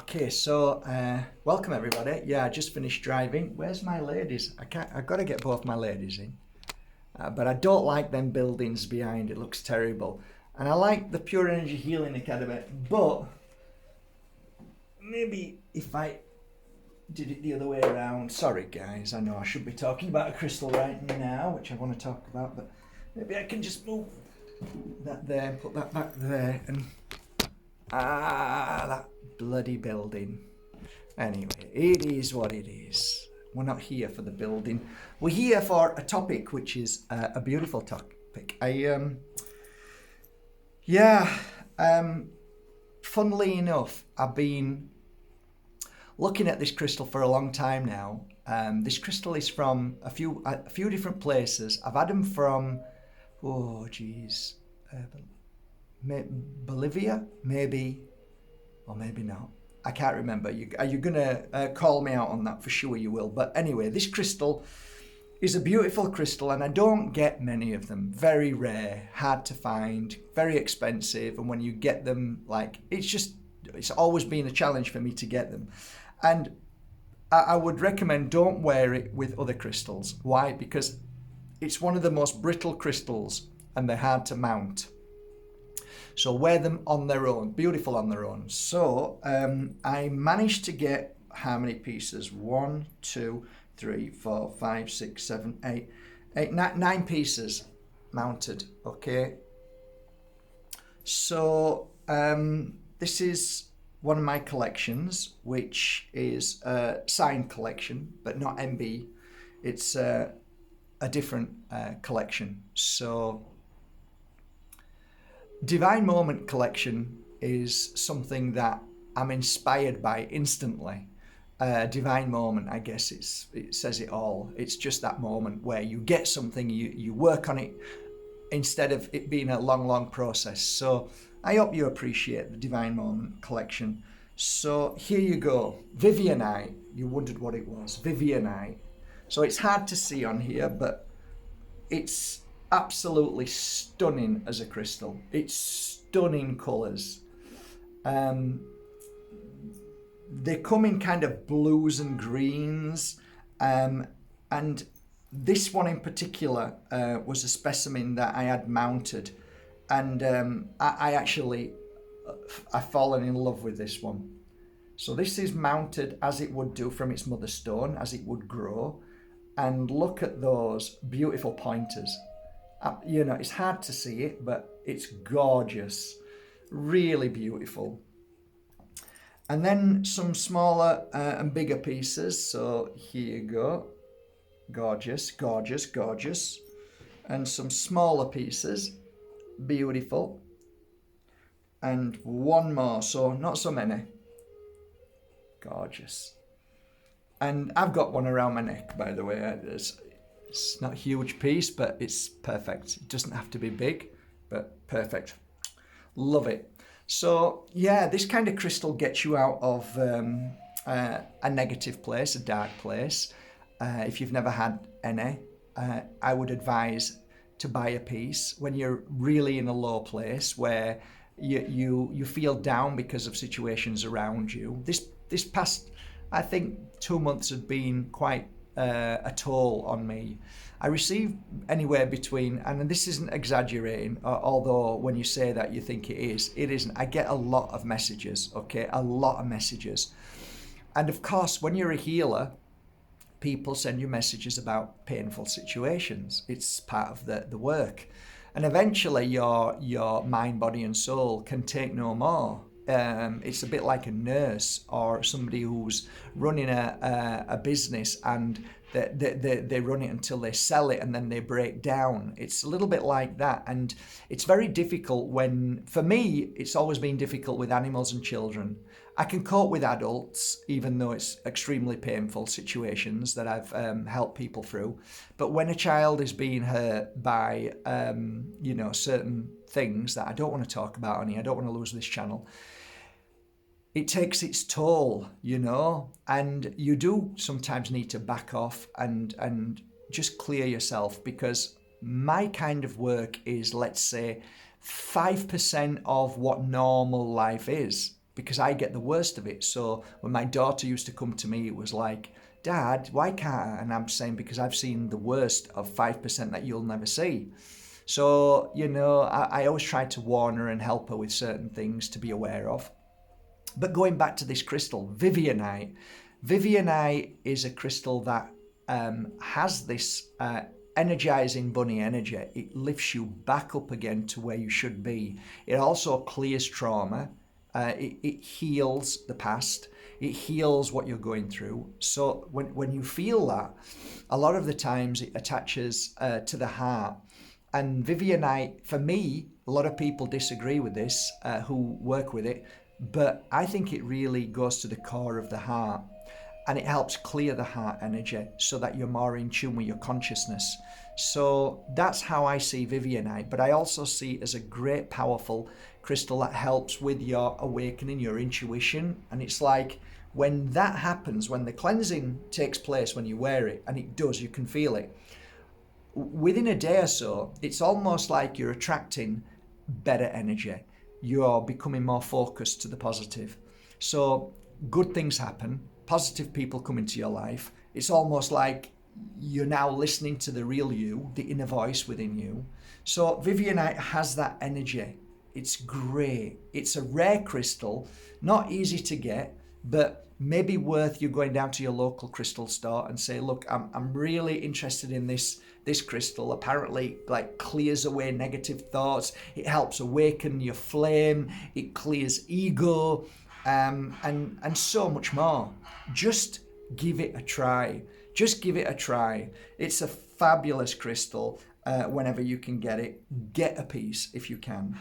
Okay, so welcome everybody. Yeah, I just finished driving. Where's my ladies? I've got to get both my ladies in. But I don't like them buildings behind. It looks terrible. And I like the Pure Energy Healing Academy, but maybe if I did it the other way around. Sorry guys, I know I should be talking about a crystal right now, which I want to talk about, but maybe I can just move that there, put that back there, and that bloody building. Anyway, it is what it is. We're not here for the building. We're here for a topic which is a beautiful topic. Funnily enough, I've been looking at this crystal for a long time now. This crystal is from a few different places. I've had them from, Bolivia, maybe, or maybe not. I can't remember. Are you going to call me out on that? For sure you will. But anyway, this crystal is a beautiful crystal and I don't get many of them. Very rare, hard to find, very expensive. And when you get them, it's always been a challenge for me to get them. And I would recommend don't wear it with other crystals. Why? Because it's one of the most brittle crystals and they're hard to mount. So wear them on their own, beautiful on their own. So I managed to get how many pieces? 1, 2, 3, 4, 5, 6, 7, 8, 9 pieces mounted. Okay. So this is one of my collections, which is a signed collection, but not MB. It's a different collection. So Divine Moment collection is something that I'm inspired by instantly. Divine Moment, I guess it says it all. It's just that moment where you get something, you work on it instead of it being a long process. So I hope you appreciate the Divine Moment collection. So here you go. Vivianite. You wondered what it was. Vivianite. So it's hard to see on here, but it's absolutely stunning as a crystal. It's stunning colours. They come in kind of blues and greens, and this one in particular was a specimen that I had mounted, and I've fallen in love with this one. So this is mounted as it would do from its mother stone, as it would grow, and look at those beautiful pointers. It's hard to see it, but it's gorgeous, really beautiful. And then some smaller and bigger pieces. So here you go. Gorgeous, gorgeous, gorgeous. And some smaller pieces. Beautiful. And one more, so not so many. Gorgeous. And I've got one around my neck, by the way. It's not a huge piece, but it's perfect. It doesn't have to be big, but perfect. Love it. So yeah, this kind of crystal gets you out of a negative place, a dark place. If you've never had any, I would advise to buy a piece when you're really in a low place where you feel down because of situations around you. This past, I think, 2 months have been quite a toll on me. I receive anywhere between, and this isn't exaggerating, although when you say that you think it is, it isn't. I get a lot of messages, okay, a lot of messages. And of course, when you're a healer, people send you messages about painful situations. It's part of the work. And eventually your mind, body and soul can take no more. It's a bit like a nurse or somebody who's running a business and they run it until they sell it and then they break down. It's a little bit like that, and it's very difficult for me, it's always been difficult with animals and children. I can cope with adults, even though it's extremely painful situations that I've helped people through. But when a child is being hurt by, certain things that I don't want to talk about on here, I don't want to lose this channel, it takes its toll, and you do sometimes need to back off and just clear yourself, because my kind of work is, let's say, 5% of what normal life is. because I get the worst of it. So when my daughter used to come to me, it was like, Dad, why can't I? And I'm saying, because I've seen the worst of 5% that you'll never see. So, I always try to warn her and help her with certain things to be aware of. But going back to this crystal, Vivianite. Vivianite is a crystal that has this energizing bunny energy. It lifts you back up again to where you should be. It also clears trauma. It heals the past. It heals what you're going through. So when you feel that, a lot of the times it attaches to the heart. And Vivianite, for me, a lot of people disagree with this who work with it, but I think it really goes to the core of the heart, and it helps clear the heart energy so that you're more in tune with your consciousness. So that's how I see Vivianite, but I also see it as a great, powerful crystal that helps with your awakening, your intuition. And it's like when that happens, when the cleansing takes place, when you wear it, and it does, you can feel it. Within a day or so, it's almost like you're attracting better energy. You're becoming more focused to the positive. So good things happen, positive people come into your life. It's almost like you're now listening to the real you, the inner voice within you. So Vivianite has that energy. It's great. It's a rare crystal, not easy to get, but maybe worth you going down to your local crystal store and say, look, I'm really interested in this crystal. Apparently like clears away negative thoughts. It helps awaken your flame. It clears ego, and so much more. Just give it a try. Just give it a try. It's a fabulous crystal. Whenever you can get it, get a piece if you can.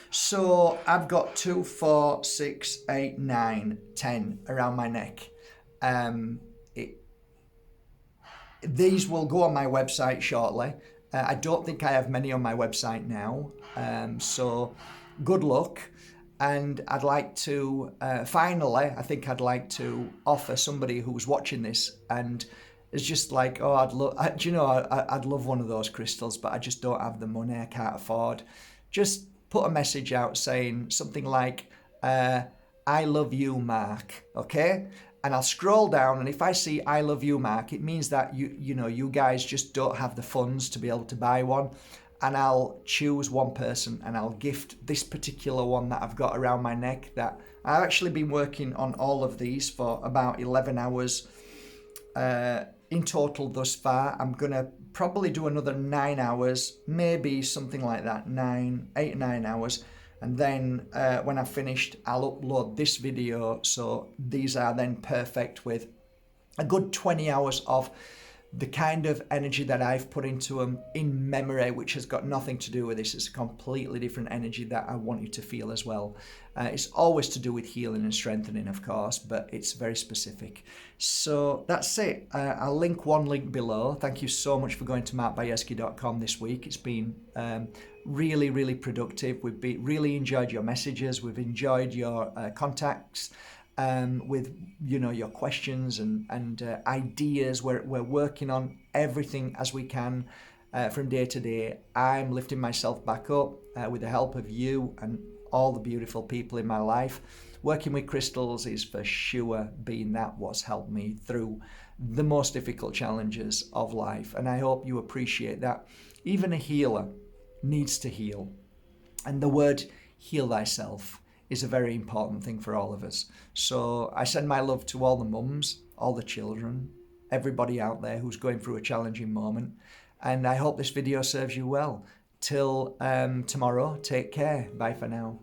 So I've got 2, 4, 6, 8, 9, 10 around my neck. These will go on my website shortly. I don't think I have many on my website now. So good luck. And I'd like to, finally, I think I'd like to offer somebody who's watching this and is just like, oh, I'd love one of those crystals, but I just don't have the money. I can't afford. Just put a message out saying something like, I love you, Mark, okay? And I'll scroll down, and if I see I love you, Mark, it means that you guys just don't have the funds to be able to buy one. And I'll choose one person and I'll gift this particular one that I've got around my neck. That I've actually been working on all of these for about 11 hours in total thus far. I'm gonna probably do another 9 hours, maybe something like that, 8 or 9 hours. And then when I've finished, I'll upload this video. So these are then perfect with a good 20 hours of the kind of energy that I've put into them in memory, which has got nothing to do with this. It's a completely different energy that I want you to feel as well. It's always to do with healing and strengthening, of course, but it's very specific. So that's it. I'll link one link below. Thank you so much for going to markbajerski.com this week. It's been really, really productive. We've really enjoyed your messages. We've enjoyed your contacts. With your questions and ideas. We're working on everything as we can from day to day. I'm lifting myself back up with the help of you and all the beautiful people in my life. Working with crystals is for sure been that what's helped me through the most difficult challenges of life, and I hope you appreciate that. Even a healer needs to heal, and the word heal thyself is a very important thing for all of us. So I send my love to all the mums, all the children, everybody out there who's going through a challenging moment. And I hope this video serves you well. Till tomorrow, take care. Bye for now.